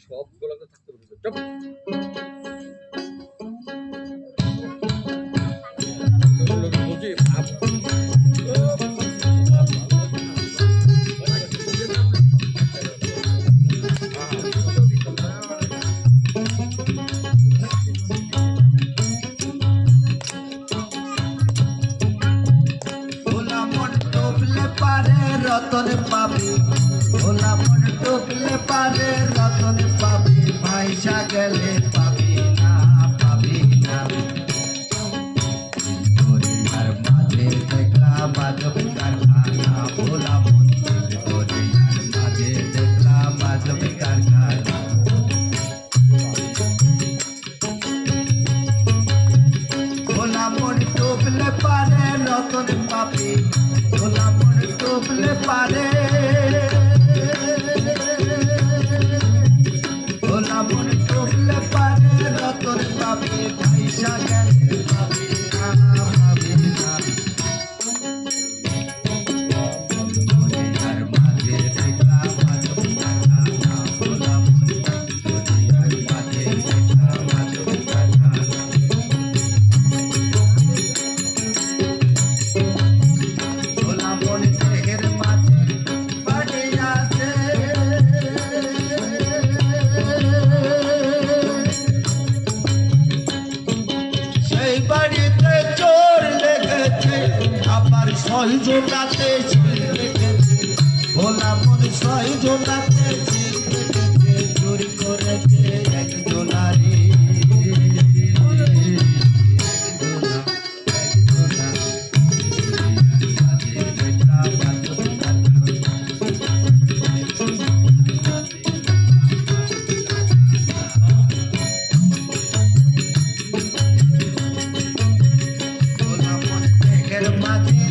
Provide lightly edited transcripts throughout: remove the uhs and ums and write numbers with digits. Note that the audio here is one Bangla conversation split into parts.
সবগুলোকে থাকতে বলছে চুপ রতন পাবি ভোলা মন ডুবলে পারে রতন পাবি ভাইসা গেলে পাবি না দরিয়ার মাঝে দেখলাম আজব কারখানা ভোলা মন দরিয়ার মাঝে দেখলাম আজব কারখানা ভোলা মন ডুবলে পারে রতন পাবি ভোলা মন ডুবলে পারে ভোলা মন ডুবলে পারে রতন পাবি ভাইসা গেলে পাবি না দরিয়ার মাঝে দেখলাম আজব কারখানা ভোলা মন দরিয়ার মাঝে দেখলাম আজব কারখানা জোনাতে ভোলা মন ছয় জোনাতে চুরি করেছে এক জোনারি ভোলা মন মেঘের মাঝে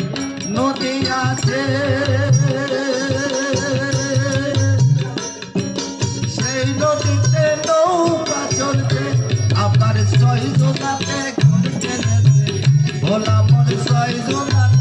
নদী আছে সেই নদীতে নৌকা চলছে আবার ছয় জোনাতে ভোলা মন ছয় জোনাতে